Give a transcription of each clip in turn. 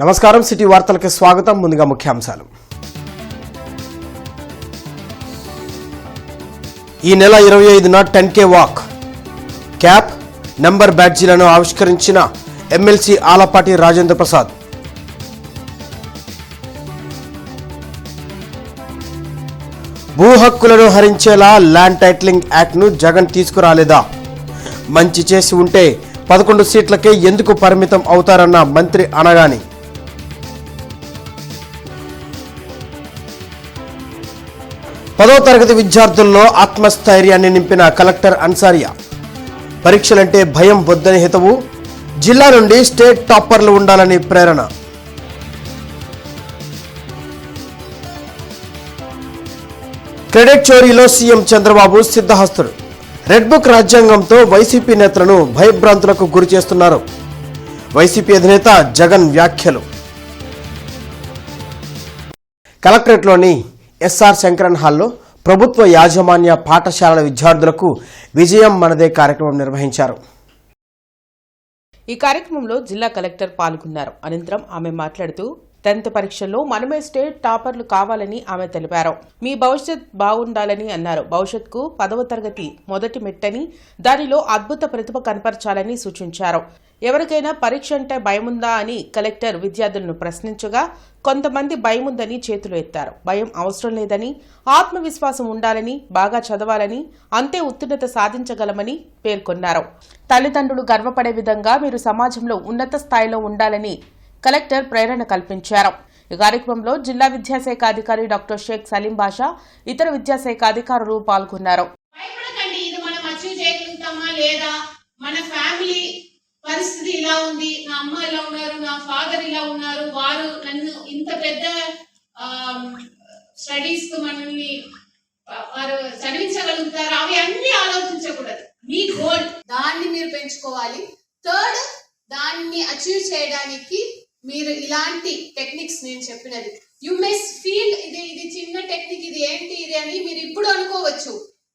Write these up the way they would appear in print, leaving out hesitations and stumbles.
నమస్కారం సిటీ వార్తలకు స్వాగతం. ముందుగా ముఖ్యాంశాలు. ఈ నెల 25న 10K వాక్ క్యాప్ నంబర్ బ్యాడ్జీలను ఆవిష్కరించిన ఎమ్మెల్సీ ఆలపాటి రాజేంద్ర ప్రసాద్. భూ హక్కులను హరించేలా ల్యాండ్ టైటిలింగ్ యాక్ట్ను జగన్ తీసుకురాలేదా? మంచి చేసి ఉంటే 11 సీట్లకే ఎందుకు పరిమితం అవుతారన్న మంత్రి అనగాని. పదో తరగతి విద్యార్థుల్లో ఆత్మస్థైర్యాన్ని నింపిన కలెక్టర్ అన్సారియా. పరీక్షలంటే భయం వద్దని హితవు. జిల్లా నుండి స్టేట్ టాపర్లు ఉండాలని ప్రేరణ. క్రెడిట్ చోరీలో సీఎం చంద్రబాబు సిద్ధహస్తుడు. రెడ్ బుక్ రాజ్యాంగంతో వైసీపీ నేతలను భయభ్రాంతులకు గురి చేస్తున్నారు. వైసీపీ అధినేత జగన్ వ్యాఖ్యలు. కలెక్టరేట్లోని ఎస్ఆర్ శంకరన్ హాల్లో ప్రభుత్వ యాజమాన్య పాఠశాలల విద్యార్థులకు విజయం మనదే కార్యక్రమం నిర్వహించారు. ఈ కార్యక్రమంలో జిల్లా కలెక్టర్ పాల్గొన్నారు. అనంతరం ఆమె మాట్లాడుతూ 10th పరీక్షల్లో మనమే స్టేట్ టాపర్లు కావాలని ఆమె తెలిపారు. మీ భవిష్యత్ బాగుండాలని అన్నారు. భవిష్యత్కు 10వ తరగతి మొదటి మెట్టని, దానిలో అద్భుత ప్రతిభ కనపరచాలని సూచించారు. ఎవరికైనా పరీక్ష అంటే భయముందా అని కలెక్టర్ విద్యార్థులను ప్రశ్నించగా కొంతమంది భయముందని చేతులు ఎత్తారు. భయం అవసరం లేదని, ఆత్మవిశ్వాసం ఉండాలని, బాగా చదవాలని, అంతే ఉత్తీర్ణత సాధించగలమని పేర్కొన్నారు. తల్లిదండ్రులు గర్వపడే విధంగా మీరు సమాజంలో ఉన్నత స్థాయిలో ఉండాలని కలెక్టర్ ప్రేరణ కల్పించారు. ఈ కార్యక్రమంలో జిల్లా విద్యాశాఖ అధికారి డాక్టర్ షేక్ సలీం బాషా, ఇతర విద్యాశాఖ అధికారులు పాల్గొన్నారు. పరిస్థితి ఇలా ఉంది, నా అమ్మ ఇలా ఉన్నారు, నా ఫాదర్ ఇలా ఉన్నారు, వారు నన్ను ఇంత పెద్ద స్టడీస్ కు మనల్ని వారు చదివించగలుగుతారు, అవి అన్ని ఆలోచించకూడదు. మీ గోల్ దాన్ని మీరు పెంచుకోవాలి. థర్డ్, దాన్ని అచీవ్ చేయడానికి మీరు ఇలాంటి టెక్నిక్స్ నేను చెప్పినది యు మెస్ ఫీల్ ఇది చిన్న టెక్నిక్, ఇది ఏంటి ఇది అని మీరు ఇప్పుడు అనుకోవచ్చు.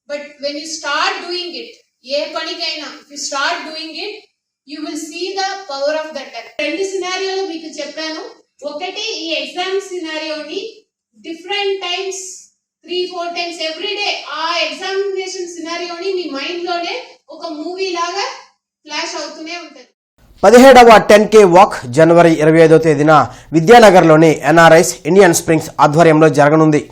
But when you start doing it, ఏ పనికైనా you start doing it, you will see the power of that. రెండు సినారియోలు మీకు చెప్పాను. ఒకటి, ఈ ఎగ్జామ్ సినారియోని different times 3-4 times every day ఆ ఎగ్జామినేషన్ సినారియోని మీ మైండ్ లోనే ఒక మూవీ లాగా ఫ్లాష్ అవుతూనే ఉంటుంది. 17వ 10K వాక్ జనవరి 25వ తేదీన విద్యానగర్లోని ఎన్ఆర్ఐస్ ఇండియన్ స్ప్రింగ్స్ ఆధ్వర్యంలో జరగనుంది.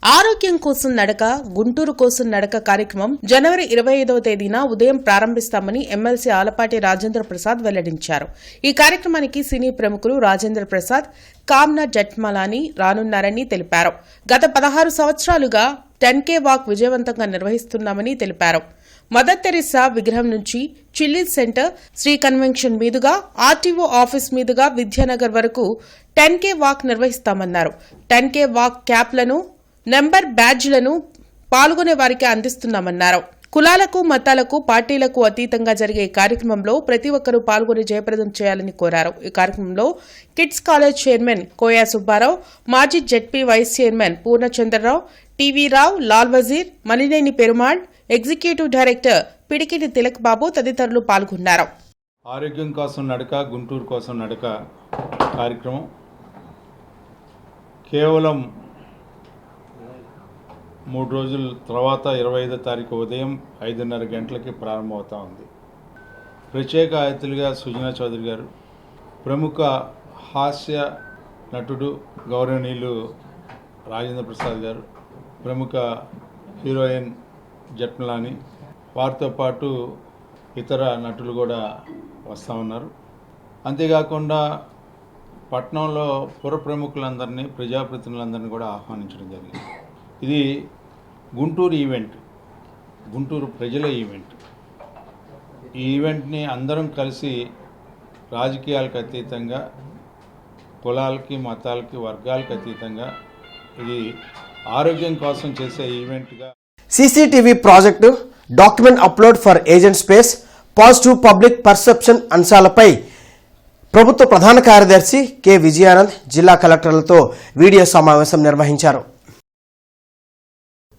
ఆరోగ్యం కోసం నడక, గుంటూరు కోసం నడక కార్యక్రమం జనవరి 25వ తేదీన ఉదయం ప్రారంభిస్తామని ఎమ్మెల్సీ ఆలపాటి రాజేంద్ర ప్రసాద్ వెల్లడించారు. ఈ కార్యక్రమానికి సినీ ప్రముఖులు రాజేంద్ర ప్రసాద్, కామ్నా జట్మలాని రానున్నారని తెలిపారు. గత 16 సంవత్సరాలుగా 10K వాక్ విజయవంతంగా నిర్వహిస్తున్నామని తెలిపారు. మదర్ తెరిసా విగ్రహం నుంచి చిల్లీస్ సెంటర్, శ్రీ కన్వెన్షన్ మీదుగా ఆర్టీఓ ఆఫీస్ మీదుగా విద్యానగర్ వరకు 10K వాక్ నిర్వహిస్తామన్నారు. 10K వాక్ క్యాప్లను, నెంబర్ బ్యాడ్జ్లను పాల్గొనే వారికి అందిస్తున్నామన్నారు. కులాలకు, మతాలకు, పార్టీలకు అతీతంగా జరిగే ఈ కార్యక్రమంలో ప్రతి ఒక్కరూ పాల్గొని జయప్రదం చేయాలని కోరారు. ఈ కార్యక్రమంలో kids college chairman Koya Subbarao, మాజీ ZP vice chairman Purnachandrarao, TV Rao, Lal Wazir, Manineni Perumal, executive director Pidikiti Tilak Babu తదితరులు పాల్గొన్నారు. ఆరోగ్యం కోసం నడక, గుంటూరు కోసం నడక కార్యక్రమం కేవలం 3 రోజుల తర్వాత 25వ తారీఖు ఉదయం 5:30 గంటలకి ప్రారంభమవుతా ఉంది. ప్రత్యేక అతిథులుగా సుజనా చౌదరి గారు, ప్రముఖ హాస్య నటుడు గౌరవనీయులు రాజేంద్ర ప్రసాద్ గారు, ప్రముఖ హీరోయిన్ జట్మలాని, వారితో పాటు ఇతర నటులు కూడా వస్తూ ఉన్నారు. అంతేకాకుండా పట్టణంలో పుర ప్రముఖులందరినీ, ప్రజాప్రతినిధులందరినీ కూడా ఆహ్వానించడం జరిగింది. ఇది గుంటూరు ఈవెంట్, గుంటూరు ప్రజల ఈవెంట్. ఈ ఈవెంట్ని అందరం కలిసి రాజకీయాలకు అతీతంగా, కులాలకి, మతాలకి, వర్గాలకు అతీతంగా ఇది ఆరోగ్యం కోసం చేసే ఈవెంట్గా. CCTV project, document upload for agent space, positive public perception అంశాలపై ప్రభుత్వ ప్రధాన కార్యదర్శి కె విజయానంద్ జిల్లా కలెక్టర్లతో వీడియో సమావేశం నిర్వహించారు.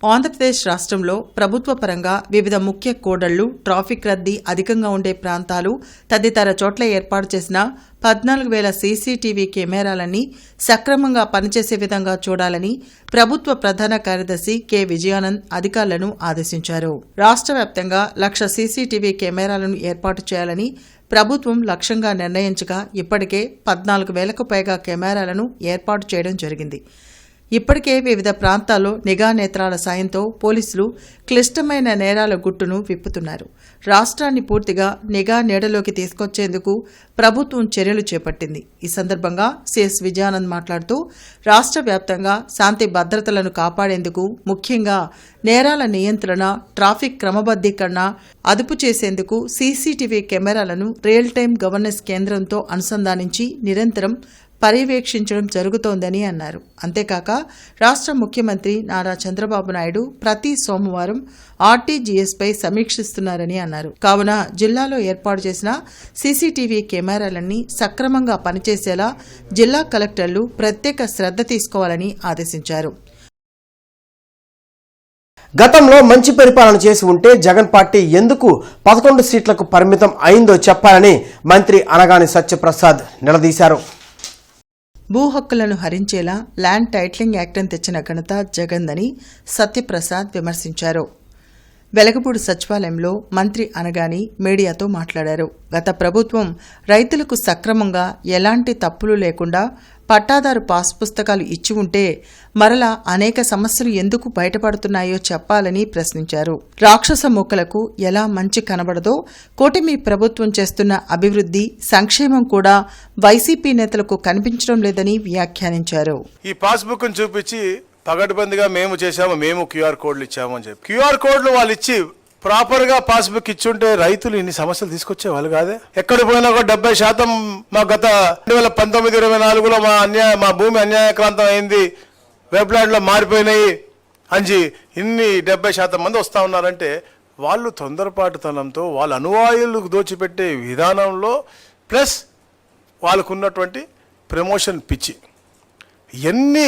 ఆంధ్రప్రదేశ్ రాష్ట్రంలో ప్రభుత్వ పరంగా వివిధ ముఖ్య కూడళ్లు, ట్రాఫిక్ రద్దీ అధికంగా ఉండే ప్రాంతాలు తదితర చోట్ల ఏర్పాటు చేసిన 14,000 సీసీటీవీ కెమెరాలన్నీ సక్రమంగా పనిచేసే విధంగా చూడాలని ప్రభుత్వ ప్రధాన కార్యదర్శి కె విజయానంద్ అధికారులను ఆదేశించారు. రాష్ట్ర వ్యాప్తంగా 1,00,000 సీసీటీవీ కెమెరాలను ఏర్పాటు చేయాలని ప్రభుత్వం లక్ష్యంగా నిర్ణయించగా ఇప్పటికే 14,000కు పైగా కెమెరాలను ఏర్పాటు చేయడం జరిగింది. ఇప్పటికే వివిధ ప్రాంతాల్లో నిఘా నేత్రాల సాయంతో పోలీసులు క్లిష్టమైన నేరాల గుట్టును విప్పుతున్నారు. రాష్ట్రాన్ని పూర్తిగా నిఘా నీడలోకి తీసుకొచ్చేందుకు ప్రభుత్వం చర్యలు చేపట్టింది. ఈ సందర్భంగా సిఎస్ విజయానంద్ మాట్లాడుతూ రాష్ట్ర వ్యాప్తంగా శాంతి భద్రతలను కాపాడేందుకు, ముఖ్యంగా నేరాల నియంత్రణ, ట్రాఫిక్ క్రమబద్దీకరణ అదుపు చేసేందుకు సీసీటీవీ కెమెరాలను రియల్ టైం గవర్నెన్స్ కేంద్రంతో అనుసంధానించి నిరంతరం పర్యవేక్షించడం జరుగుతోందని అన్నారు. అంతేకాక రాష్ట్ర ముఖ్యమంత్రి నారా చంద్రబాబు నాయుడు ప్రతి సోమవారం ఆర్టీజీఎస్పై సమీక్షిస్తున్నారని అన్నారు. కావున జిల్లాలో ఏర్పాటు చేసిన సీసీటీవీ కెమెరాలన్నీ సక్రమంగా పనిచేసేలా జిల్లా కలెక్టర్లు ప్రత్యేక శ్రద్ధ తీసుకోవాలని ఆదేశించారు. గతంలో మంచి పరిపాలన చేసి ఉంటే జగన్ పార్టీ ఎందుకు 11 సీట్లకు పరిమితం అయిందో చెప్పాలని మంత్రి అనగాని సత్యప్రసాద్ నిలదీశారు. భూ హక్కులను హరించేలా ల్యాండ్ టైటిలింగ్ యాక్ట్ను తెచ్చిన ఘనత జగన్దని సత్యప్రసాద్ విమర్శించారు. వెలగపూడి సచివాలయంలో మంత్రి అనగాని మీడియాతో మాట్లాడారు. గత ప్రభుత్వం రైతులకు సక్రమంగా ఎలాంటి తప్పులు లేకుండా పట్టాదారు పాస్ పుస్తకాలు ఇచ్చి ఉంటే మరలా అనేక సమస్యలు ఎందుకు బయటపడుతున్నాయో చెప్పాలని ప్రశ్నించారు. రాక్షస మూకలకు ఎలా మంచి కనబడదో కూటమి ప్రభుత్వం చేస్తున్న అభివృద్ధి, సంక్షేమం కూడా వైసీపీ నేతలకు కనిపించడం లేదని వ్యాఖ్యానించారు. ఈ పాస్బుక్ చూపించి పగడ్బందీగా మేము చేశాము, మేము క్యూఆర్ కోడ్లు ఇచ్చాము అని చెప్పి క్యూఆర్ కోడ్లు వాళ్ళు ఇచ్చి ప్రాపర్ గా పాస్బుక్ ఇచ్చుంటే రైతులు ఇన్ని సమస్యలు తీసుకొచ్చే వాళ్ళు కాదే. ఎక్కడ పోయినా ఒక 70% మా గత 2019-24లో మా భూమి అన్యాయక్రాంతం అయింది, వెబ్ ల్యాండ్ లో మారిపోయినాయి అని ఇన్ని 70% మంది వస్తా ఉన్నారంటే వాళ్ళు తొందరపాటుతనంతో వాళ్ళ అనువాయులకు దోచిపెట్టే విధానంలో ప్లస్ వాళ్ళకున్నటువంటి ప్రమోషన్ పిచ్చి ఇవన్నీ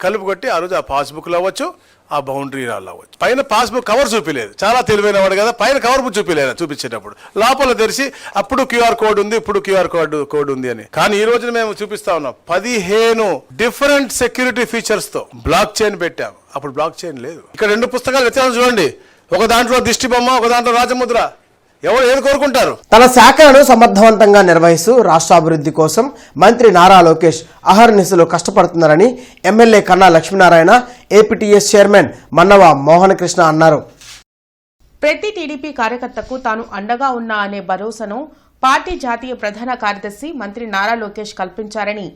కలుపుకొట్టి ఆ రోజు ఆ పాస్బుక్లు అవ్వచ్చు, ఆ బౌండరీ రాళ్ళు అవ్వచ్చు. పైన పాస్బుక్ కవర్ చూపిలేదు, చాలా తెలివైన వాడు కదా, పైన కవర్ చూపిలేదు. చూపించేటప్పుడు లోపల తెరిచి అప్పుడు క్యూఆర్ కోడ్ ఉంది, ఇప్పుడు క్యూఆర్ కోడ్ ఉంది అని. కానీ ఈ రోజున మేము చూపిస్తా ఉన్నాం 15 డిఫరెంట్ సెక్యూరిటీ ఫీచర్స్ తో బ్లాక్ చైన్ పెట్టాం. అప్పుడు బ్లాక్ చైన్ లేదు. ఇక్కడ 2 పుస్తకాలు వ్యత్యాసం చూడండి, ఒక దాంట్లో దిష్టి బొమ్మ, ఒక దాంట్లో రాజముద్ర. ఎవరు ఏది కోరుకుంటారు? తన శాఖలను సమర్థవంతంగా నిర్వహిస్తూ రాష్ట్రాభివృద్ధి కోసం మంత్రి నారా లోకేష్ అహర్నిశలు కష్టపడుతున్నారని MLA Kanna Lakshminarayana, APTS chairman Mannava Mohana Krishna అన్నారు. ప్రతి టీడీపీ కార్యకర్తకు తాను అండగా ఉన్నా అనే భరోసాను పార్టీ జాతీయ ప్రధాన కార్యదర్శి మంత్రి నారా లోకేష్ కల్పించారని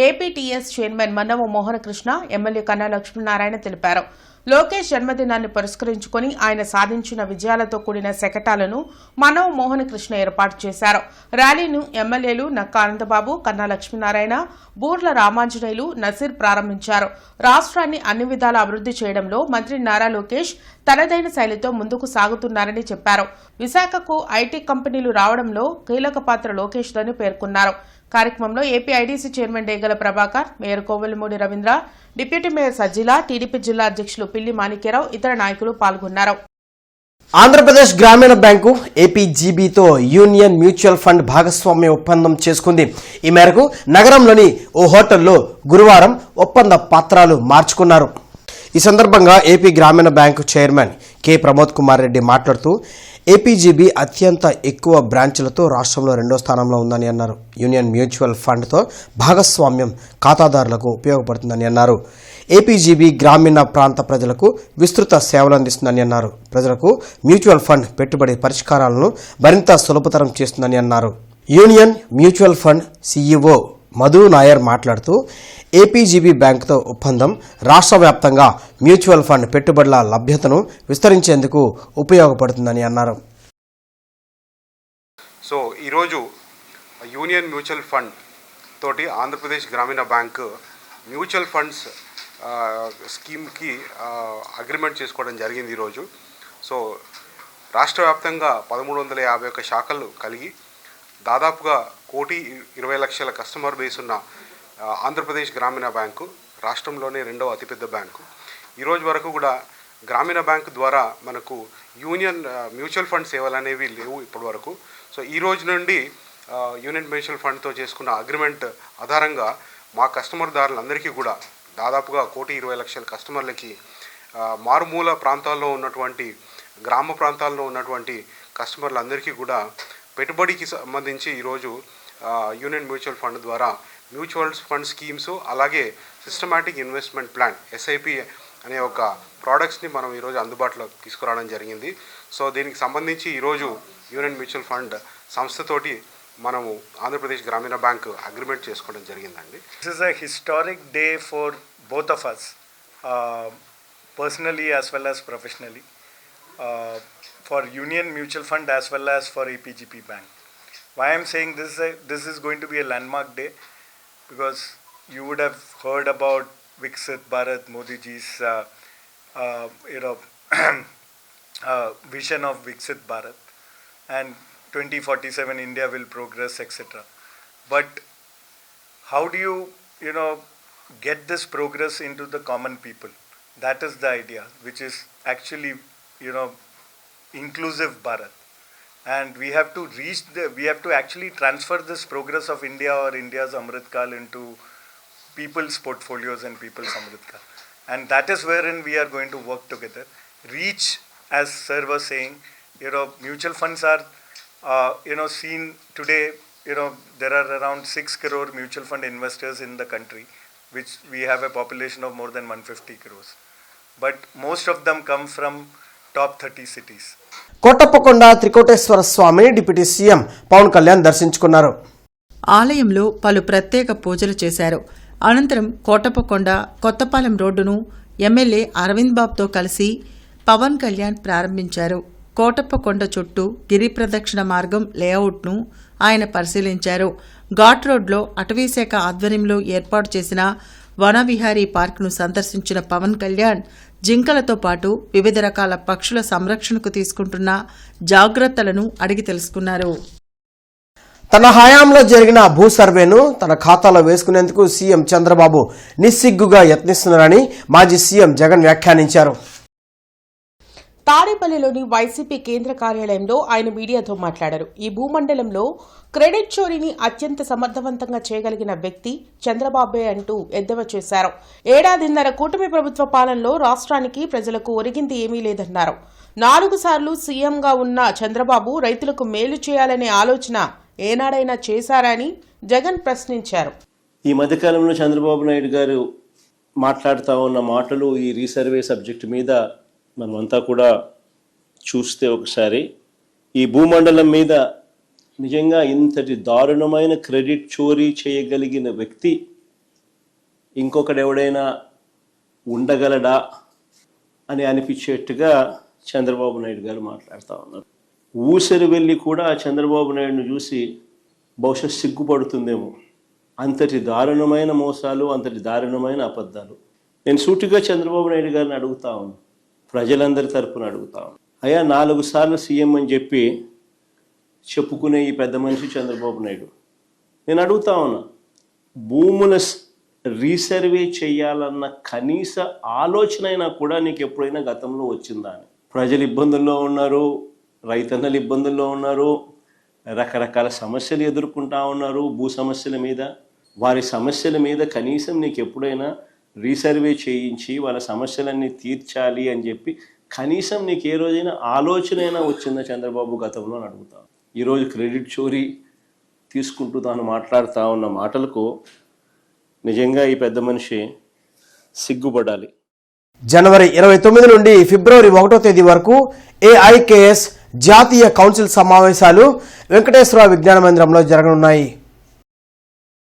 APTS chairman Mannava Mohanakrishna, MLA Kanna Lakshminarayana తెలిపారు. లోకేష్ జన్మదినాన్ని పురస్కరించుకుని ఆయన సాధించిన విజయాలతో కూడిన శకటాలను మన్నవ మోహనకృష్ణ ఏర్పాటు చేశారు. ర్యాలీను ఎమ్మెల్యేలు నక్కా ఆనందబాబు, కన్నా లక్ష్మీనారాయణ, బూర్ల రామాంజనేయులు, నసీర్ ప్రారంభించారు. రాష్ట్రాన్ని అన్ని విధాల అభివృద్ధి చేయడంలో మంత్రి నారా లోకేష్ తనదైన శైలితో ముందుకు సాగుతున్నారని చెప్పారు. విశాఖకు ఐటీ కంపెనీలు రావడంలో కీలక పాత్ర లోకేష్దని పేర్కొన్నారు. కార్యక్రమంలో AP IDC chairman Degala Prabhakar, mayor Kovelamudi Ravindra, deputy mayor Sajjila, TDP జిల్లా అధ్యక్షులు పిల్లి మాణిక్యరావు, ఇతర నాయకులు పాల్గొన్నారు. ఆంధ్రప్రదేశ్ గ్రామీణ బ్యాంకు ఏపీజీబీతో యూనియన్ మ్యూచువల్ ఫండ్ భాగస్వామ్య ఒప్పందం చేసుకుంది. ఈ మేరకు నగరంలోని ఓ హోటల్లో గురువారం ఒప్పంద పత్రాలు మార్చుకున్నారు. ఈ సందర్భంగా ఏపీ గ్రామీణ bank chairman K Pramod Kumar Reddy మాట్లాడుతూ ఏపీజీబీ అత్యంత ఎక్కువ బ్రాంచ్లతో రాష్ట్రంలో 2వ స్థానంలో ఉందని అన్నారు. యూనియన్ మ్యూచువల్ ఫండ్తో భాగస్వామ్యం ఖాతాదారులకు ఉపయోగపడుతుందని అన్నారు. ఏపీజీబీ గ్రామీణ ప్రాంత ప్రజలకు విస్తృత సేవలు అందిస్తుందని అన్నారు. ప్రజలకు మ్యూచువల్ ఫండ్ పెట్టుబడి పరిష్కారాలను మరింత సులభతరం చేస్తుందని అన్నారు. Union mutual fund CEO Madhu Nair మాట్లాడుతూ ఏపీజీబీ బ్యాంకుతో ఒప్పందం రాష్ట్ర వ్యాప్తంగా మ్యూచువల్ ఫండ్ పెట్టుబడుల లభ్యతను విస్తరించేందుకు ఉపయోగపడుతుందని అన్నారు. సో ఈరోజు యూనియన్ మ్యూచువల్ ఫండ్ తోటి ఆంధ్రప్రదేశ్ గ్రామీణ బ్యాంక్ మ్యూచువల్ ఫండ్స్ స్కీమ్కి అగ్రిమెంట్ చేసుకోవడం జరిగింది ఈరోజు. సో రాష్ట్ర వ్యాప్తంగా 1351 శాఖలు కలిగి దాదాపుగా 1,20,00,000 కస్టమర్ బేస్ ఉన్న ఆంధ్రప్రదేశ్ గ్రామీణ బ్యాంకు రాష్ట్రంలోనే 2వ అతిపెద్ద బ్యాంకు. ఈరోజు వరకు కూడా గ్రామీణ బ్యాంక్ ద్వారా మనకు యూనియన్ మ్యూచువల్ ఫండ్ సేవలు అనేవి లేవు ఇప్పటివరకు. సో ఈ రోజు నుండి యూనియన్ మ్యూచువల్ ఫండ్తో చేసుకున్న అగ్రిమెంట్ ఆధారంగా మా కస్టమర్దారులందరికీ కూడా దాదాపుగా 1,20,00,000 కస్టమర్లకి మారుమూల ప్రాంతాల్లో ఉన్నటువంటి గ్రామ ప్రాంతాల్లో ఉన్నటువంటి కస్టమర్లందరికీ కూడా పెట్టుబడికి సంబంధించి ఈరోజు యూనియన్ మ్యూచువల్ ఫండ్ ద్వారా మ్యూచువల్ ఫండ్ స్కీమ్స్ అలాగే సిస్టమాటిక్ ఇన్వెస్ట్మెంట్ ప్లాన్ SIP అనే ఒక ప్రోడక్ట్స్ని మనం ఈరోజు అందుబాటులోకి తీసుకురావడం జరిగింది. సో దీనికి సంబంధించి ఈరోజు యూనియన్ మ్యూచువల్ ఫండ్ సంస్థతోటి మనము ఆంధ్రప్రదేశ్ గ్రామీణ బ్యాంక్ అగ్రిమెంట్ చేసుకోవడం జరిగిందండి. This is a historic day for both of us, personally as well as professionally, for Union Mutual Fund as well as for APGP Bank. Why I am saying this is going to be a landmark day, because you would have heard about Viksit Bharat, Modi ji's vision of Viksit Bharat, and 2047 India will progress, etc. But how do you get this progress into the common people? That is the idea, which is actually inclusive Bharat, and we have to actually transfer this progress of India or India's Amrit Kal into people's portfolios and people's Amrit Kal, and that is wherein we are going to work together. Reach, as sir was saying, mutual funds are seen today. There are around 6 crore mutual fund investors in the country, which we have a population of more than 150 crores. But most of them come from top 30 cities. Kotappakonda Trikoteswara స్వామిని deputy CM Pawan Kalyan దర్శించుకున్నారు. ఆలయంలో పలు ప్రత్యేక పూజలు చేశారు. అనంతరం కోటప్పకొండ కొత్తపాలెం రోడ్డును MLA Arvind బాబుతో కలిసి పవన్ కళ్యాణ్ ప్రారంభించారు. కోటప్పకొండ చుట్టూ గిరి ప్రదక్షిణ మార్గం లేఅవుట్ను ఆయన పరిశీలించారు. ఘాట్ రోడ్లో అటవీశాఖ ఆధ్వర్యంలో ఏర్పాటు చేసిన వనవిహారీ పార్కును సందర్శించిన పవన్ కళ్యాణ్ జింకలతో పాటు వివిధ రకాల పక్షుల సంరక్షణకు తీసుకుంటున్న జాగ్రత్తలను అడిగి తెలుసుకున్నారు. తన హయాంలో జరిగిన భూ సర్వేను తన ఖాతాలో వేసుకునేందుకు సీఎం చంద్రబాబు నిస్సిగ్గుగా యత్నిస్తున్నారని మాజీ సీఎం జగన్ వ్యాఖ్యానించారు. తాడేపల్లిలోని వైసీపీ కేంద్ర కార్యాలయంలో ఆయన మీడియాతో మాట్లాడారు. ఈ భూమండలంలో క్రెడిట్ చోరీని అత్యంత సమర్థవంతంగా చేయగలిగిన వ్యక్తి చంద్రబాబే అంటూ ఎద్దేవా చేశారు. ఏడాదిన్నర కూటమి ప్రభుత్వ పాలనలో రాష్ట్రానికి ప్రజలకు ఒరిగింది ఏమీ లేదన్నారు. 4 సార్లు సీఎంగా ఉన్న చంద్రబాబు రైతులకు మేలు చేయాలనే ఆలోచన ఏనాడైనా చేశారని జగన్ ప్రశ్నించారు. ఈ మధ్యకాలంలో చంద్రబాబు నాయుడు గారు మాట్లాడుతూ ఉన్న మాటలు ఈ రీసర్వే సబ్జెక్టు మీద మనమంతా కూడా చూస్తే ఒకసారి ఈ భూమండలం మీద నిజంగా ఇంతటి దారుణమైన క్రెడిట్ చోరీ చేయగలిగిన వ్యక్తి ఇంకొకడెవడైనా ఉండగలడా అని అనిపించేట్టుగా చంద్రబాబు నాయుడు గారు మాట్లాడుతూ ఉన్నారు. ఊసరి వెళ్ళి కూడా చంద్రబాబు నాయుడును చూసి బహుశా సిగ్గుపడుతుందేమో. అంతటి దారుణమైన మోసాలు, అంతటి దారుణమైన అబద్ధాలు. నేను సూటిగా చంద్రబాబు నాయుడు గారిని అడుగుతా ఉన్నాను, ప్రజలందరి తరపున అడుగుతా ఉన్నాను. అయ్యా 4 సార్లు సీఎం అని చెప్పి చెప్పుకునే ఈ పెద్ద మనిషి చంద్రబాబు నాయుడు, నేను అడుగుతా ఉన్నా, భూముల రీసర్వే చేయాలన్న కనీస ఆలోచన అయినా కూడా నీకు ఎప్పుడైనా గతంలో వచ్చిందా అని. ప్రజలు ఇబ్బందుల్లో ఉన్నారు, రైతన్నలు ఇబ్బందుల్లో ఉన్నారు, రకరకాల సమస్యలు ఎదుర్కొంటా ఉన్నారు. భూ సమస్యల మీద, వారి సమస్యల మీద కనీసం నీకు ఎప్పుడైనా రీసర్వే చేయించి వాళ్ళ సమస్యలన్నీ తీర్చాలి అని చెప్పి కనీసం నీకు ఏ రోజైనా ఆలోచన అయినా వచ్చిందా చంద్రబాబు గతంలో అని అడుగుతాను. ఈరోజు క్రెడిట్ చోరీ తీసుకుంటూ తాను మాట్లాడుతూ ఉన్న మాటలకు నిజంగా ఈ పెద్ద మనిషి సిగ్గుపడాలి. జనవరి 29 నుండి ఫిబ్రవరి 1వ తేదీ వరకు AIKS జాతీయ కౌన్సిల్ సమావేశాలు వెంకటేశ్వర విజ్ఞాన మందిరంలో జరగనున్నాయి.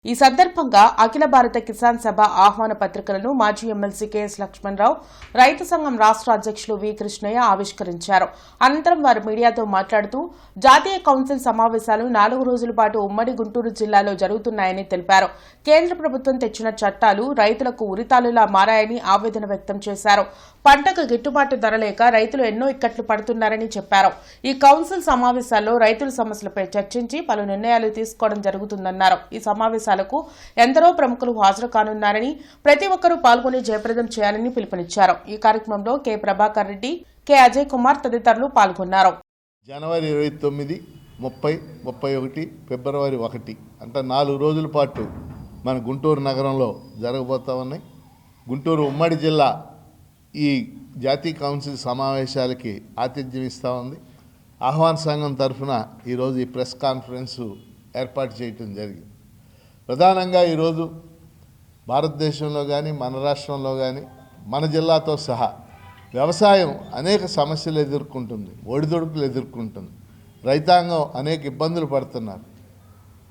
ఈ సందర్భంగా అఖిల భారత కిసాన్ సభ ఆహ్వాన పత్రికలను మాజీ ఎమ్మెల్సీ కెఎస్ లక్ష్మణరావు, రైతు సంఘం రాష్ట్ర అధ్యక్షులు వి కృష్ణయ్య ఆవిష్కరించారు. అనంతరం వారు మీడియాతో మాట్లాడుతూ జాతీయ కౌన్సిల్ సమావేశాలు 4 రోజుల పాటు ఉమ్మడి గుంటూరు జిల్లాలో జరుగుతున్నాయని తెలిపారు. కేంద్ర ప్రభుత్వం తెచ్చిన చట్టాలు రైతులకు ఉరితాలులా మారాయని ఆవేదన వ్యక్తం చేశారు. పంటకు గిట్టుబాటు ధర లేక రైతులు ఎన్నో ఇక్కట్లు పడుతున్నారని చెప్పారు. ఈ కౌన్సిల్ సమావేశాల్లో రైతుల సమస్యలపై చర్చించి పలు నిర్ణయాలు తీసుకోవడం జరుగుతుందన్నారు. ఈ సమావేశాల్లో కార్యక్రమాలకు ఎందరో ప్రముఖులు హాజరు కానున్నారని ప్రతి ఒక్కరూ పాల్గొని జయప్రదం చేయాలని పిలుపునిచ్చారు. ఈ కార్యక్రమంలో కె ప్రభాకర్ రెడ్డి, కె అజయ్ కుమార్ తదితరులు పాల్గొన్నారు. జనవరి 29, 30, 31, ఫిబ్రవరి 1 అంటే 4 రోజుల పాటు మన గుంటూరు నగరంలో జరగబోతా ఉన్నాయి. గుంటూరు ఉమ్మడి జిల్లా ఈ జాతీయ కౌన్సిల్ సమావేశాలకి ఆతిథ్యం ఇస్తూ ఉంది. ఆహ్వాన సంఘం తరఫున ఈరోజు ఈ ప్రెస్ కాన్ఫరెన్సు ఏర్పాటు చేయటం జరిగింది. ప్రధానంగా ఈరోజు భారతదేశంలో కానీ మన రాష్ట్రంలో కానీ మన జిల్లాతో సహా వ్యవసాయం అనేక సమస్యలు ఎదుర్కొంటుంది, ఒడిదొడుకులు ఎదుర్కొంటుంది. రైతాంగం అనేక ఇబ్బందులు పడుతున్నారు.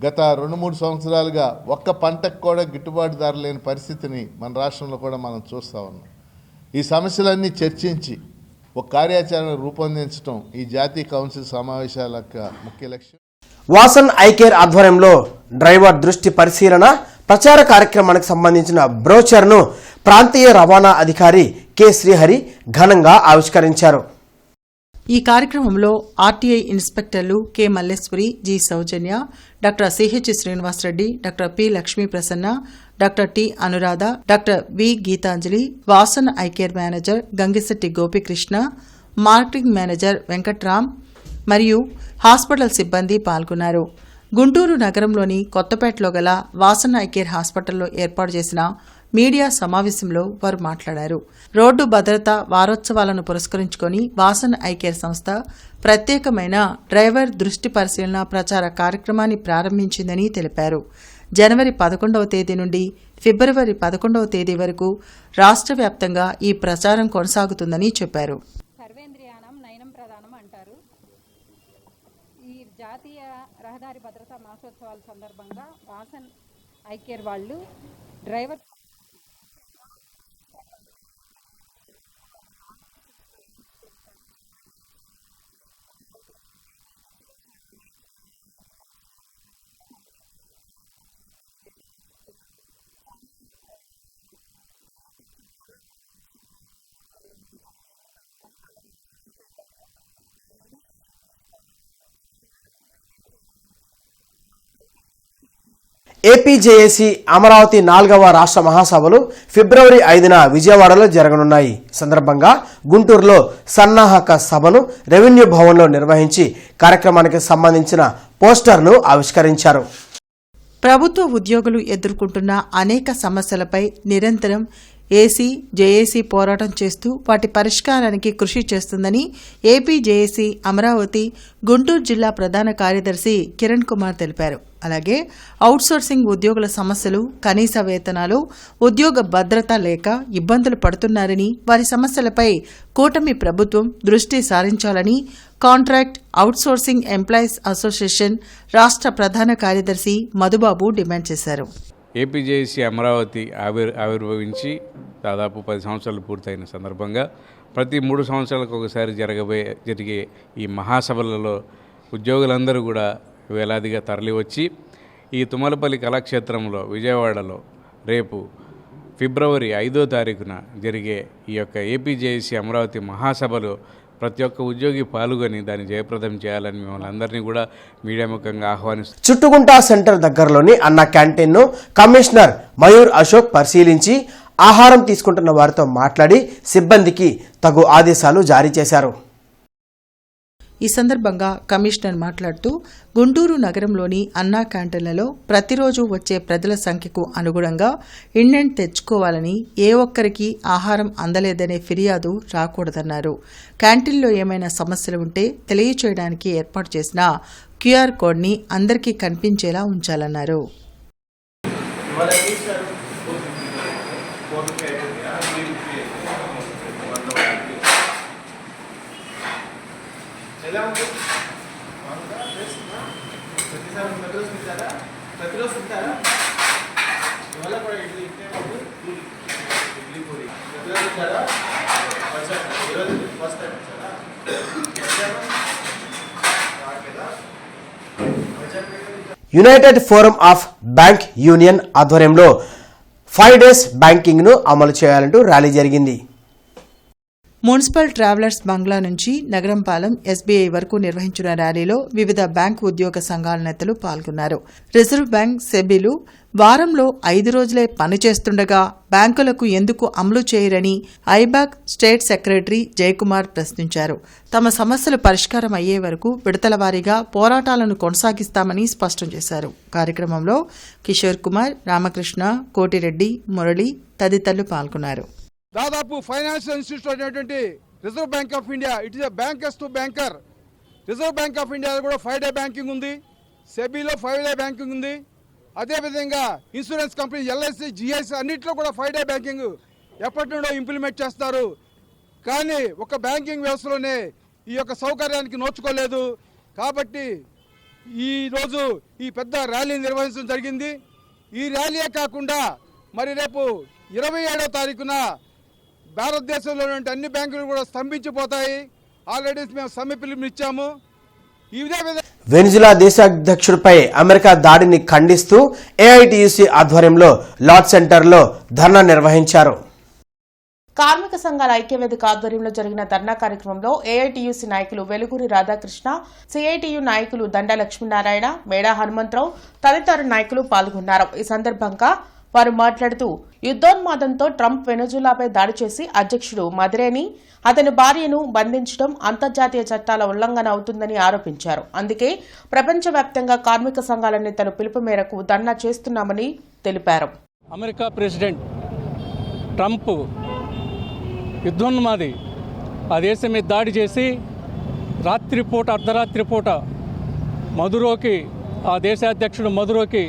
గత 2-3 సంవత్సరాలుగా ఒక్క పంటకు కూడా గిట్టుబాటు ధర లేని పరిస్థితిని మన రాష్ట్రంలో కూడా మనం చూస్తూ ఉన్నాం. ఈ సమస్యలన్నీ చర్చించి ఒక కార్యాచరణ రూపొందించడం ఈ జాతీయ కౌన్సిల్ సమావేశాల యొక్క ముఖ్య లక్ష్యం. వాసన్ ఐకేర్ ఆధ్వర్యంలో డ్రైవర్ దృష్టి పరిశీలన ప్రచార కార్యక్రమానికి సంబంధించిన బ్రోచర్ను ప్రాంతీయ రవాణా అధికారి కె శ్రీహరి ఘనంగా ఆవిష్కరించారు. ఈ కార్యక్రమంలో RTI inspectors K Malleswari, G Soujanya, doctor CH Srinivasareddy, doctor P Lakshmi Prasanna, doctor T Anuradha, doctor V Geetanjali, Vasan eyecare manager Gangisetti Gopikrishna, marketing manager Venkatram మరియు హాస్పిటల్ సిబ్బంది పాల్గొన్నారు. గుంటూరు నగరంలోని కొత్తపేటలో గల వాసన్ ఐకేర్ హాస్పిటల్లో ఏర్పాటు చేసిన మీడియా సమావేశంలో వారు మాట్లాడారు. రోడ్డు భద్రతా వారోత్సవాలను పురస్కరించుకొని వాసన్ ఐకేర్ సంస్థ ప్రత్యేకమైన డ్రైవర్ దృష్టి పరిశీలన ప్రచార కార్యక్రమాన్ని ప్రారంభించిందని తెలిపారు. జనవరి 11వ తేదీ నుండి ఫిబ్రవరి 11వ తేదీ వరకు రాష్ట్ర వ్యాప్తంగా ఈ ప్రచారం కొనసాగుతుందని చెప్పారు. సర్వేంద్రియానం నయనం ప్రధానం అంటారు. ఈ జాతీయ రహదారి భద్రతా మాసోత్సవాల సందర్భంగా వాసన్ ఐకేర్ వాళ్ళు డ్రైవర్ ఏపీజేఏసీ అమరావతి 4వ రాష్ట్ర మహాసభలు ఫిబ్రవరి 5న విజయవాడలో జరగనున్నాయి. సందర్భంగా గుంటూరులో సన్నాహక సభను రెవెన్యూ భవన్లో నిర్వహించి కార్యక్రమానికి సంబంధించిన పోస్టర్ను ఆవిష్కరించారు. ప్రభుత్వ ఉద్యోగులు ఎదుర్కొంటున్న అనేక సమస్యలపై నిరంతరం ఏసీ, జేఏసీ పోరాటం చేస్తూ వాటి పరిష్కారానికి కృషి చేస్తుందని ఏపీజేఏసీ అమరావతి గుంటూరు జిల్లా ప్రధాన కార్యదర్శి కిరణ్ కుమార్ తెలిపారు. అలాగే అవుట్సోర్సింగ్ ఉద్యోగుల సమస్యలు, కనీస వేతనాలు, ఉద్యోగ భద్రత లేక ఇబ్బందులు పడుతున్నారని, వారి సమస్యలపై కూటమి ప్రభుత్వం దృష్టి సారించాలని కాంట్రాక్ట్ అవుట్సోర్సింగ్ ఎంప్లాయీస్ అసోసియేషన్ రాష్ట్ర ప్రధాన కార్యదర్శి మధుబాబు డిమాండ్ చేశారు. ఏపీజేఏసీ అమరావతి ఆవిర్భవించి దాదాపు 10 సంవత్సరాలు పూర్తయిన సందర్భంగా ప్రతి 3 సంవత్సరాలకు ఒకసారి జరిగే ఈ మహాసభలలో ఉద్యోగులందరూ కూడా వేలాదిగా తరలివచ్చి ఈ తుమ్మలపల్లి కళాక్షేత్రంలో విజయవాడలో రేపు ఫిబ్రవరి 5వ తారీఖున జరిగే ఈ యొక్క ఏపీజేఏసీ అమరావతి మహాసభలో ప్రతి ఒక్క ఉద్యోగి పాల్గొని దాన్ని జయప్రదం చేయాలని మిమ్మల్ని అందరినీ కూడా మీడియా ముఖంగా ఆహ్వానిస్తున్నాం. చుట్టుగుంట సెంటర్ దగ్గరలోని అన్న క్యాంటీన్ను కమిషనర్ మయూర్ అశోక్ పరిశీలించి ఆహారం తీసుకుంటున్న వారితో మాట్లాడి సిబ్బందికి తగు ఆదేశాలు జారీ చేశారు. ఈ సందర్భంగా కమిషనర్ మాట్లాడుతూ గుంటూరు నగరంలోని అన్నా క్యాంటీన్లలో ప్రతిరోజు వచ్చే ప్రజల సంఖ్యకు అనుగుణంగా ఇండెంట్ తెచ్చుకోవాలని, ఏ ఒక్కరికి ఆహారం అందలేదనే ఫిర్యాదు రాకూడదన్నారు. క్యాంటీన్లో ఏమైనా సమస్యలు ఉంటే తెలియచేయడానికి ఏర్పాటు చేసిన క్యూఆర్ కోడ్ని అందరికీ కనిపించేలా ఉంచాలన్నారు. United forum of bank union ఆధ్వర్యంలో 5 డేస్ బ్యాంకింగ్ను అమలు చేయాలంటూ ర్యాలీ జరిగింది. మున్సిపల్ ట్రావెలర్స్ బంగ్లా నుంచి నగరంపాలెం ఎస్బీఐ వరకు నిర్వహించిన ర్యాలీలో వివిధ బ్యాంకు ఉద్యోగ సంఘాల నేతలు పాల్గొన్నారు. రిజర్వ్ బ్యాంక్ సెబీలు వారంలో 5 రోజులే పనిచేస్తుండగా బ్యాంకులకు ఎందుకు అమలు చేయరని ఐబాక్ స్టేట్ సెక్రటరీ జయకుమార్ ప్రశ్నించారు. తమ సమస్యలు పరిష్కారం అయ్యే వరకు విడతల వారీగా పోరాటాలను కొనసాగిస్తామని స్పష్టం చేశారు. కార్యక్రమంలో కిషోర్ కుమార్, రామకృష్ణ, కోటిరెడ్డి, మురళి తదితరులు పాల్గొన్నారు. దాదాపు ఫైనాన్షియల్ ఇన్స్టిట్యూట్ అనేటువంటి reserve bank of India, it is a bankers to banker. Reserve bank of India కూడా 5 డే బ్యాంకింగ్ ఉంది, సెబీలో 5 డే బ్యాంకింగ్ ఉంది. అదేవిధంగా ఇన్సూరెన్స్ కంపెనీ ఎల్ఐసి, జిఐసి అన్నింటిలో కూడా 5 డే బ్యాంకింగ్ ఎప్పటి నుండో ఇంప్లిమెంట్ చేస్తారు. కానీ ఒక బ్యాంకింగ్ వ్యవస్థలోనే ఈ యొక్క సౌకర్యానికి నోచుకోలేదు. కాబట్టి ఈరోజు ఈ పెద్ద ర్యాలీ నిర్వహించడం జరిగింది. ఈ ర్యాలీయే కాకుండా మరి రేపు 27వ తారీఖున భారతదేశంలో అన్ని బ్యాంకులు కూడా స్తంభించిపోతాయి. ఆల్రెడీ మేము సమ్మె పిలుపునిచ్చాము. వెనిజులా దేశాధ్యక్షుడిపై అమెరికా దాడిని ఖండిస్తూ ఏఐటియుసి ఆధ్వర్యంలో లార్డ్ సెంటర్లో ధర్నా నిర్వహించారు. కార్మిక సంఘాల ఐక్యవేదిక ఆధ్వర్యంలో జరిగిన ధర్నా కార్యక్రమంలో ఏఐటియుసి నాయకులు వెలుగురి రాధాకృష్ణ, సిఐటియు నాయకులు దండ లక్ష్మీనారాయణ, మేడా హనుమంతరావు తదితర నాయకులు పాల్గొన్నారు. ఈ సందర్భంగా వారు మాట్లాడుతూ యుద్దోన్మాదంతో ట్రంప్ వెనజులాపై దాడి చేసి అధ్యక్షుడు మదిరేని, అతని భార్యను బంధించడం అంతర్జాతీయ చట్టాల ఉల్లంఘన అవుతుందని ఆరోపించారు. అందుకే ప్రపంచవ్యాప్తంగా కార్మిక సంఘాల నేతలు పిలుపు మేరకు ధర్నా చేస్తున్నామని తెలిపారు. అమెరికా ప్రెసిడెంట్ ట్రంప్ యుద్ధోన్మాది ఆ దేశం మీద దాడి చేసి రాత్రిపూట అర్ధరాత్రి పూట మదురోకి, ఆ దేశాధ్యక్షుడు మదురోకి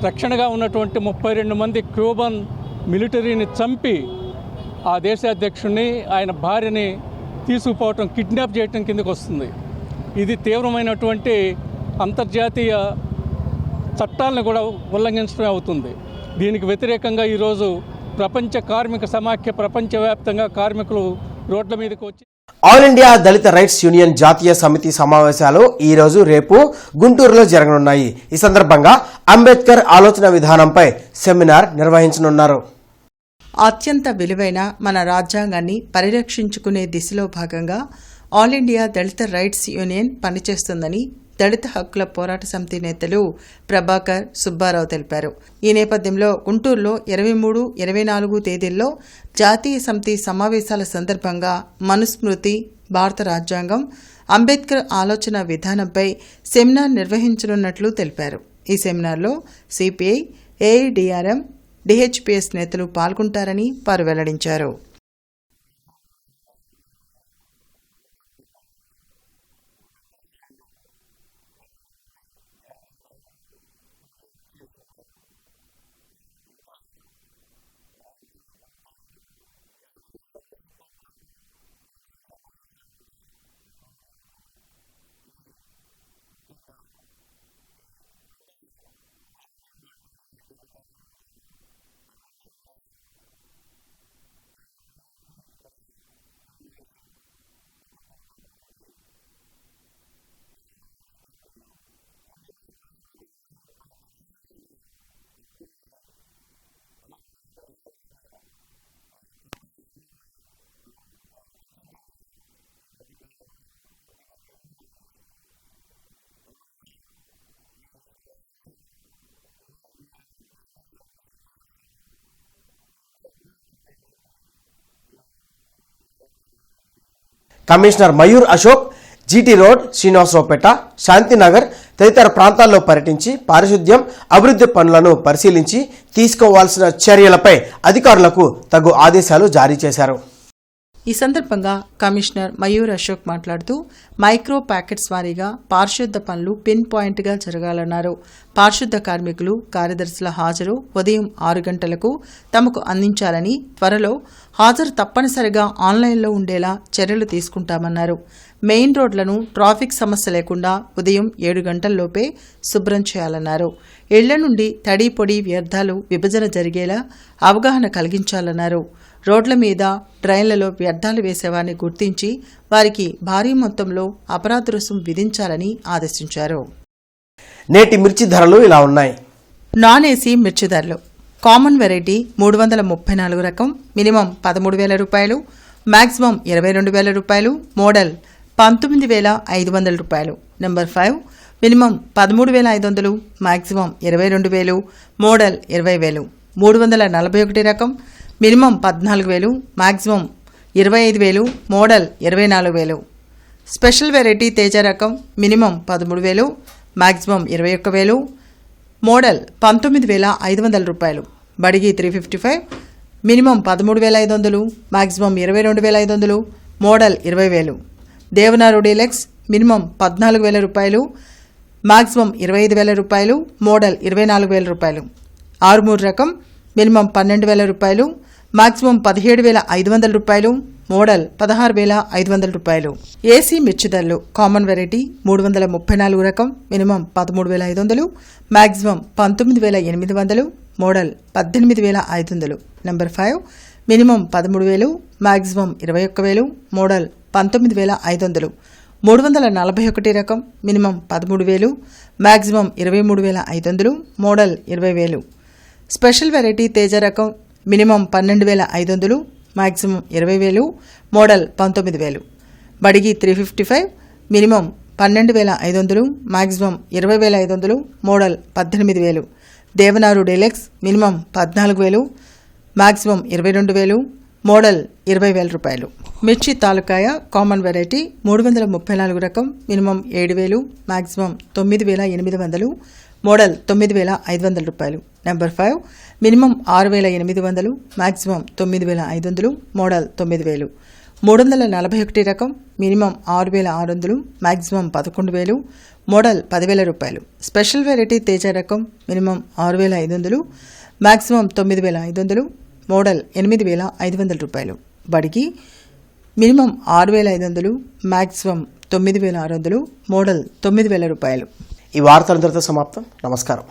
రక్షణగా ఉన్నటువంటి 32 మంది క్యూబన్ మిలిటరీని చంపి ఆ దేశాధ్యక్షుడిని, ఆయన భార్యని తీసుకుపోవటం, కిడ్నాప్ చేయటం కిందకు వస్తుంది. ఇది తీవ్రమైనటువంటి అంతర్జాతీయ చట్టాలను కూడా ఉల్లంఘించడం అవుతుంది. దీనికి వ్యతిరేకంగా ఈరోజు ప్రపంచ కార్మిక సమాఖ్య ప్రపంచవ్యాప్తంగా కార్మికులు రోడ్ల మీదకి వచ్చి ఆల్ ఇండియా దళిత రైట్స్ యూనియన్ జాతీయ సమితి సమావేశాలు ఈ రోజు రేపు గుంటూరులో జరగనున్నాయి. ఈ సందర్భంగా అంబేద్కర్ ఆలోచన విధానంపై సెమినార్ నిర్వహించనున్నారు. అత్యంత విలువైన మన రాజ్యాంగాన్ని పరిరక్షించుకునే దిశలో భాగంగా ఆల్ ఇండియా దళిత రైట్స్ యూనియన్ పనిచేస్తుందని దళిత హక్కుల పోరాట సమితి నేతలు ప్రభాకర్, సుబ్బారావు తెలిపారు. ఈ నేపథ్యంలో గుంటూరులో 23, 24 తేదీల్లో జాతీయ సమితి సమావేశాల సందర్భంగా మనుస్మృతి, భారత రాజ్యాంగం, అంబేద్కర్ ఆలోచన విధానంపై సెమినార్ నిర్వహించనున్నట్లు తెలిపారు. ఈ సెమినార్లో సిపిఐ, ఏఐడిఆర్ఎం, డిహెచ్పిఎస్ నేతలు పాల్గొంటారని వారు వెల్లడించారు. Commissioner Mayur Ashok GT road, Srinivasaraopeta, Shantinagar తదితర ప్రాంతాల్లో పర్యటించి పారిశుద్ధ్యం, అభివృద్ధి పనులను పరిశీలించి తీసుకోవాల్సిన చర్యలపై అధికారులకు తగు ఆదేశాలు జారీ చేశారు. ఈ సందర్భంగా కమిషనర్ మయూర్ అశోక్ మాట్లాడుతూ మైక్రో ప్యాకెట్స్ వారీగా పారిశుద్ధ పనులు పిన్ పాయింట్గా జరగాలన్నారు. పారిశుద్ధ కార్మికులు, కార్యదర్శుల హాజరు ఉదయం 6 గంటలకు తమకు అందించాలని, త్వరలో హాజరు తప్పనిసరిగా ఆన్లైన్లో ఉండేలా చర్యలు తీసుకుంటామన్నారు. మెయిన్ రోడ్లను ట్రాఫిక్ సమస్య లేకుండా ఉదయం 7 గంటల్లోపే శుభ్రం చేయాలన్నారు. ఇళ్ల నుండి తడి పొడి వ్యర్థాలు విభజన జరిగేలా అవగాహన కలిగించాలన్నారు. రోడ్ల మీద, డ్రైన్లలో వ్యర్థాలు వేసేవారిని గుర్తించి వారికి భారీ మొత్తంలో అపరాధ రుసుం విధించాలని ఆదేశించారు. నేటి మిర్చి ధరలు ఇలా ఉన్నాయి. నాన్ ఏసీ మిర్చి ధరలు: కామన్ వెరైటీ 334 రకం మినిమం 13,000 రూపాయలు, మ్యాక్సిమం 22,000 రూపాయలు, మోడల్ 19,500 రూపాయలు. Number 5 minimum 13,500, maximum 22,000, model 20,000. 341 రకం minimum 14,000, maximum 25,000, model 24,000. Special variety Teja రకం మినిమం 13,000, మ్యాక్సిమం 21,000, మోడల్ 19,500 రూపాయలు. Badigi 355 minimum 13,500, maximum 22,500, model 20,000. Devanuru deluxe minimum 14,000 రూపాయలు, మ్యాక్సిమం 25,000 రూపాయలు, మోడల్ 24,000 రూపాయలు. ఆరుమూరు రకం మినిమం 12,000 రూపాయలు, మ్యాక్సిమం 17,500 రూపాయలు, మోడల్ 16,500 రూపాయలు. ఏసీ మిర్చిదల్లు కామన్ వెరైటీ 334 రకం minimum 13,500, maximum 19,800, model 18,500. Number 5 minimum 13,000, maximum 21,000, model 19,500. 341 రకం minimum 13,000, maximum 23,500, model 20,000. Special variety Teja రకం minimum 12,500, maximum 20,000, model 19,000. Badigi 355 minimum 12,500, maximum 20,500, model 18,000. Devanuru deluxe minimum 14,000, maximum 22,000, model 20,000 రూపాయలు. మిర్చి తాలూకాయ కామన్ వెరైటీ 334 రకం మినిమం 7,000, మ్యాక్సిమం 9,800, మోడల్ 9,500 రూపాయలు. Number 5 minimum 6,800, maximum 9,500, model 9,000. 341 రకం minimum 6,600, maximum 11,000, model 10,000 రూపాయలు. Special variety Teja రకం minimum 6,500, maximum 9,500, model 8,500 రూపాయలు. బడికి మినిమం 6,500, మ్యాక్సిమం 9,600, మోడల్ 9,000 రూపాయలు. ఈ వార్తలందరితో సమాప్తం. నమస్కారం.